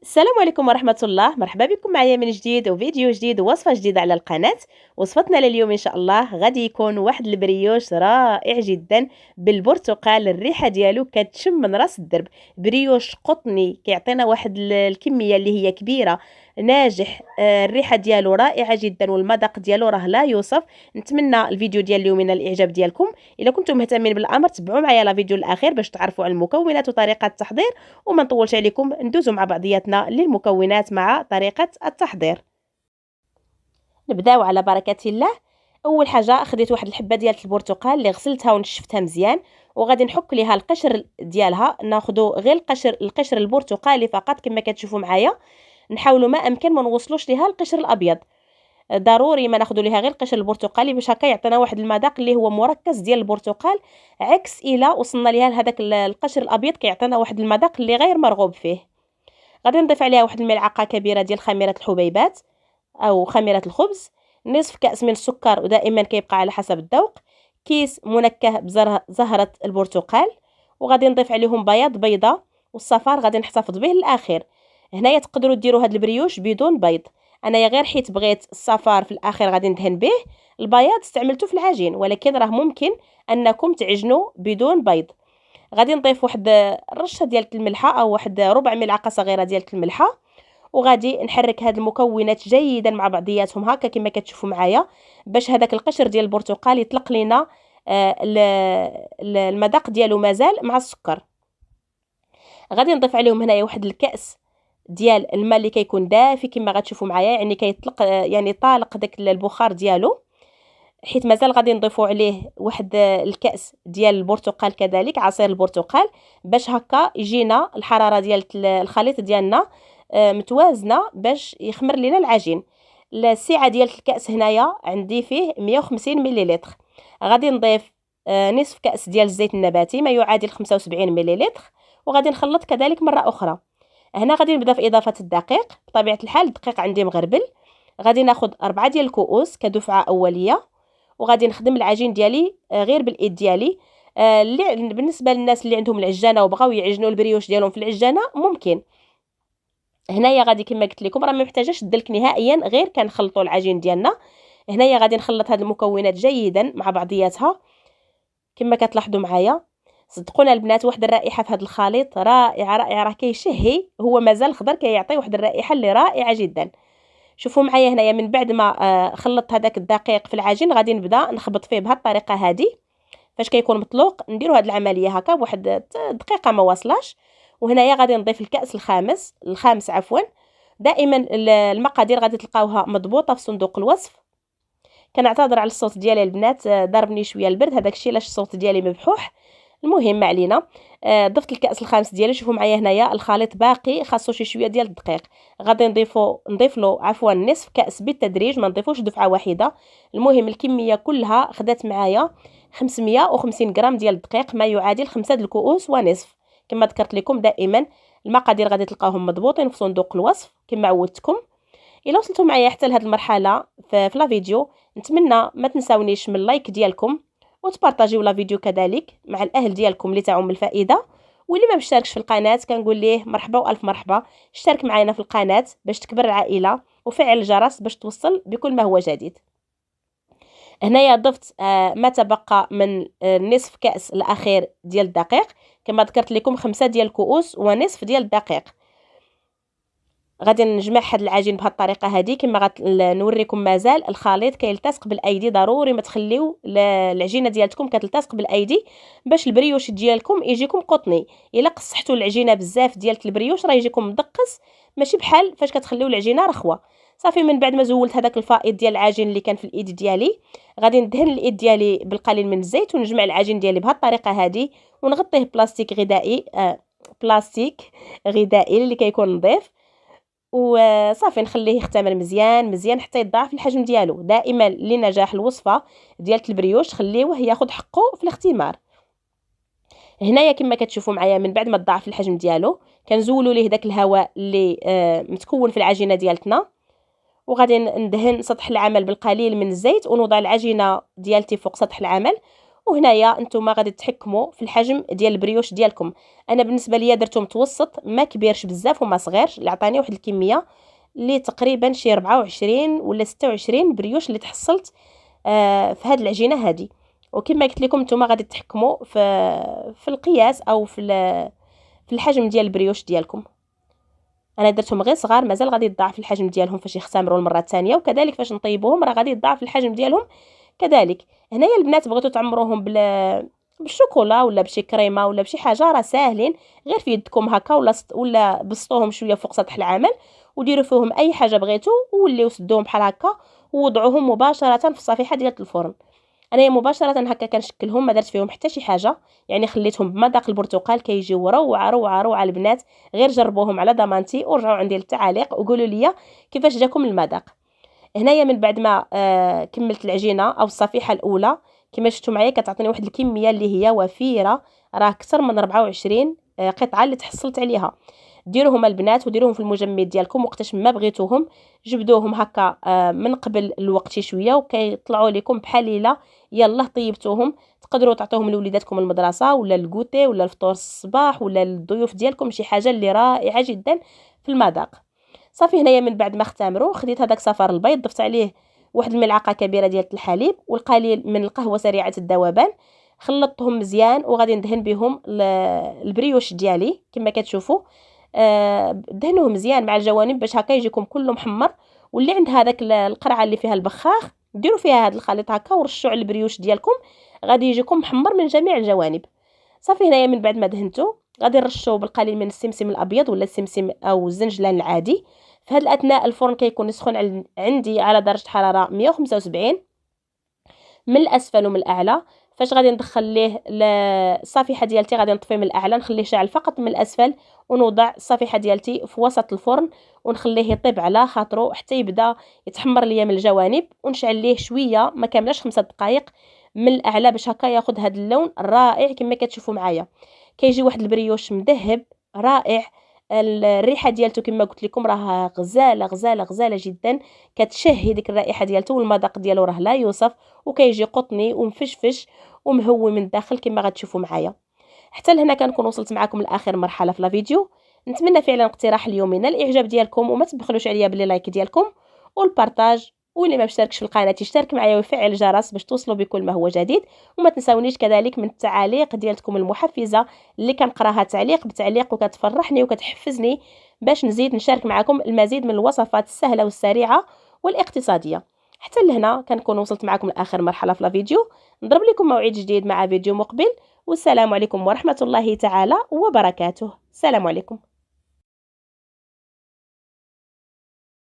السلام عليكم ورحمة الله. مرحبا بكم معايا من جديد وفيديو جديد ووصفة جديدة على القناة. وصفتنا لليوم إن شاء الله غادي يكون واحد البريوش رائع جدا بالبرتقال. الريحة ديالو كتشم من راس الدرب. بريوش قطني كيعطينا واحد الكمية اللي هي كبيرة، ناجح. الريحة ديالو رائعة جدا والمذاق ديالو راه لا يوصف. نتمنى الفيديو ديال اليوم ينال الاعجاب ديالكم. الا كنتم مهتمين بالامر تبعوا معايا لا فيديو الاخير باش تعرفوا على المكونات وطريقة التحضير. وما نطولش عليكم، ندوزو مع بعضياتنا للمكونات مع طريقة التحضير. نبداو على بركة الله. اول حاجه خديت واحد الحبه ديال البرتقال اللي غسلتها ونشفتها مزيان، وغادي نحك ليها القشر ديالها. ناخذوا غير القشر البرتقالي فقط كما كتشوفوا معايا. نحاولوا ما امكن ما نوصلوش ليها القشر الابيض، ضروري ما ناخذوا ليها غير القشر البرتقالي باش هكا يعطينا واحد المذاق اللي هو مركز ديال البرتقال، عكس الى وصلنا ليها لهذاك القشر الابيض كيعطينا واحد المذاق اللي غير مرغوب فيه. غادي نضيف عليها واحد الملعقه كبيره ديال خميره الحبيبات او خميره الخبز، نصف كاس من السكر ودائما كيبقى على حسب الذوق، كيس منكه بزهره البرتقال، وغادي نضيف عليهم بياض بيضه، والصفار غادي نحتفظ به للاخير. هنايا تقدروا ديروا هذا البريوش بدون بيض، انايا غير حيت بغيت الصفار في الاخير غادي ندهن به. البياض استعملته في العجين، ولكن راه ممكن انكم تعجنوا بدون بيض. غادي نضيف واحد الرشه ديال الملحه او واحد ربع ملعقه صغيره ديال الملحه، وغادي نحرك هاد المكونات جيدا مع بعضياتهم هكا كما كتشوفوا معايا، باش هذاك القشر ديال البرتقال يطلق لينا المذاق ديالو مازال مع السكر. غادي نضيف عليهم هنايا واحد الكاس ديال الماء اللي كيكون دافي كما غتشوفوا معايا، يعني كيطلق يعني طالق داك البخار ديالو، حيت مازال غادي نضيفوا عليه واحد الكاس ديال البرتقال كذلك عصير البرتقال، باش هكا يجينا الحراره ديال الخليط ديالنا متوازنه باش يخمر لنا العجين. السعه ديال الكاس هنايا عندي فيه 150 مليلتر. غادي نضيف نصف كاس ديال الزيت النباتي ما يعادل 75 مليلتر، وغادي نخلط كذلك مره اخرى. هنا غادي نبدا في اضافه الدقيق. بطبيعه الحال الدقيق عندي مغربل. غادي ناخذ 4 ديال الكؤوس كدفعه اوليه، وغادي نخدم العجين ديالي غير بالايد ديالي. اللي بالنسبه للناس اللي عندهم العجانه وبغاو يعجنوا البريوش ديالهم في العجانه ممكن. هنايا غادي كما قلت لكم راه ما محتاجاش الدلك نهائيا، غير كنخلطوا العجين ديالنا. هنايا غادي نخلط هاد المكونات جيدا مع بعضياتها كما كتلاحظوا معايا. صدقونا البنات واحد الرائحه في هذا الخليط رائعه رائعه، راه كيشهي، هو مازال خضر كيعطي واحد الرائحه اللي رائعه جدا. شوفوا معايا هنايا من بعد ما خلطت هذاك الدقيق في العجين غادي نبدا نخبط فيه بهذه الطريقه هذه. فاش كيكون مطلوق نديروا هذه العمليه هكا بواحد دقيقه ما واصلاش. وهنايا غادي نضيف الكاس الخامس عفوا. دائما المقادير غادي تلقاوها مضبوطه في صندوق الوصف. كنعتذر على الصوت ديالي البنات، ضربني شويه البرد، هذاك الشيء علاش الصوت ديالي مبحوح. المهم ما علينا. ضفت الكاس الخامس ديالي. شوفوا معايا هنايا الخليط باقي خاصو شي شويه ديال الدقيق. غادي نضيف له عفوا نصف كاس بالتدريج، ما نضيفوش دفعه واحده. المهم الكميه كلها خدات معايا 550 غرام ديال الدقيق ما يعادل 5 الكؤوس ونصف. كما ذكرت لكم دائما المقادير غادي تلقاوهم مضبوطين في صندوق الوصف كما عودتكم. الا وصلتوا معايا حتى لهاد المرحله في لا فيديو، نتمنى ما تنساونيش من اللايك ديالكم وتبارطاجيو لا فيديو كذلك مع الاهل ديالكم اللي تعم الفائده. واللي ما مشتركش في القناه كنقول ليه مرحبا والف مرحبا، اشترك معنا في القناه باش تكبر العائله، وفعل الجرس باش توصل بكل ما هو جديد. هنايا ضفت ما تبقى من نصف كاس الاخير ديال الدقيق. كما ذكرت لكم 5 ديال الكؤوس ونصف ديال الدقيق. غادي نجمع هاد العجين بهاد الطريقه هذه كما نوريكم. مازال الخليط كيلتصق بالايدي، ضروري ما تخليو العجينه ديالتكم كتلتصق بالايدي باش البريوش ديالكم يجيكم قطني. الا قصحتوا العجينه بزاف ديال البريوش راه يجيكم مدقس، ماشي بحال فاش كتخليو العجينه رخوه. صافي من بعد ما زولت هذاك الفائض ديال العجين اللي كان في الايد ديالي، غادي ندهن الايد ديالي بالقليل من الزيت ونجمع العجين ديالي بهاد الطريقه هذه، ونغطيه بلاستيك غذائي بلاستيك غذائي اللي كيكون نظيف، وصافي نخليه يختمر مزيان مزيان حتى يضاعف الحجم ديالو. دائما لنجاح الوصفه ديال البريوش خليوه ياخذ حقه في الاختمار. هنايا كما كتشوفوا معايا من بعد ما تضاعف الحجم ديالو كنزولوا ليه داك الهواء اللي متكون في العجينه ديالتنا، وغادي ندهن سطح العمل بالقليل من الزيت ونوضع العجينه ديالتي فوق سطح العمل، وهنايا نتوما غادي تحكموا في الحجم ديال البريوش ديالكم. انا بالنسبه ليا درتو متوسط، ما كبيرش بزاف وما صغيرش، اللي عطاني واحد الكميه اللي تقريبا شي 24 ولا 26 بريوش اللي تحصلت في هاد العجينه هادي. وكما قلت لكم نتوما غادي تحكموا في القياس او في الحجم ديال البريوش ديالكم. انا درتهم غير صغار، مازال غادي يضاعف الحجم ديالهم فاش يختمروا المره الثانيه، وكذلك فاش نطيبوهم راه غادي يضاعف الحجم ديالهم كذلك. هنايا البنات بغيتو تعمروهم بالشوكولا ولا بشي كريمه ولا بشي حاجه، راه ساهلين، غير في يدكم هكا ولا بسطوهم شويه فوق سطح العمل وديروا فيهم اي حاجه بغيتو ووليو سدوهم بحال هكا ووضعوهم مباشره في الصفيحه ديال الفرن. انايا مباشره هكا كنشكلهم، ما درت فيهم حتى شي حاجه، يعني خليتهم بمذاق البرتقال كيجيو روعه روعه روعه البنات. غير جربوهم على ضمانتي ورجعوا عندي للتعاليق وقولوا لي كيفاش جاكم المذاق. هنايا من بعد ما كملت العجينه او الصفيحه الاولى كما شفتوا معايا كتعطيني واحد الكميه اللي هي وفيره، راه اكثر من 24 قطعه اللي تحصلت عليها. ديروهم البنات وديروهم في المجمد ديالكم وقتاش ما بغيتوهم، جبدوهم هكا من قبل الوقت شويه وكيطلعوا لكم بحليله. يلا طيبتوهم تقدروا تعطوهم لوليداتكم المدرسه ولا الكوتي ولا الفطور الصباح ولا الضيوف ديالكم، شي حاجه اللي رائعه جدا في المذاق. صافي هنايا من بعد ما اختمروا خديت هذاك صفار البيض ضفت عليه واحد الملعقه كبيره ديال الحليب والقليل من القهوه سريعه الذوبان، خلطتهم مزيان وغادي ندهن بهم البريوش ديالي كما كتشوفوا. دهنوه مزيان مع الجوانب باش هكا يجيكم كله محمر. واللي عند هذاك القرعه اللي فيها البخاخ ديروا فيها هذا الخليط هكا ورشوا على البريوش ديالكم، غادي يجيكم محمر من جميع الجوانب. صافي هنايا من بعد ما دهنتو غادي نرشوا بالقليل من السمسم الابيض ولا السمسم او الزنجلان العادي. في هذا الاثناء الفرن كيكون سخون عندي على درجه حراره 175 من الاسفل ومن الاعلى. فاش غادي ندخل ليه الصفيحه ديالتي غادي نطفي من الاعلى نخليه شاعل فقط من الاسفل ونوضع الصفيحه ديالتي في وسط الفرن ونخليه يطيب على خاطرو حتى يبدا يتحمر ليا من الجوانب، ونشعل ليه شويه ما كاملاش 5 دقائق من الاعلى باش هكا ياخذ هذا اللون الرائع كما كتشوفوا معايا. كيجي واحد البريوش مذهب رائع. الريحه ديالته كما قلت لكم راه غزاله غزاله غزاله جدا، كتشهي ديك الرائحه ديالته والمذاق ديالو راه لا يوصف، وكيجي قطني ومفشفش ومهوي من الداخل كما غتشوفوا معايا. حتى لهنا كنكون وصلت معكم لاخر مرحله في الفيديو. نتمنى فعلا اقتراح اليوم من الاعجاب ديالكم، وما تبخلوش عليا باللي لايك ديالكم والبارطاج، واللي ما مشتركش في القناه يشترك معايا ويفعل الجرس باش توصلوا بكل ما هو جديد. وما تنساونيش كذلك من التعاليق ديالكم المحفزه اللي كنقراها تعليق بتعليق وكتفرحني وكتحفزني باش نزيد نشارك معكم المزيد من الوصفات السهله والسريعه والاقتصاديه. حتى لهنا كنكون وصلت معكم لاخر مرحله في الفيديو. نضرب لكم موعد جديد مع فيديو مقبل، والسلام عليكم ورحمه الله تعالى وبركاته. السلام عليكم.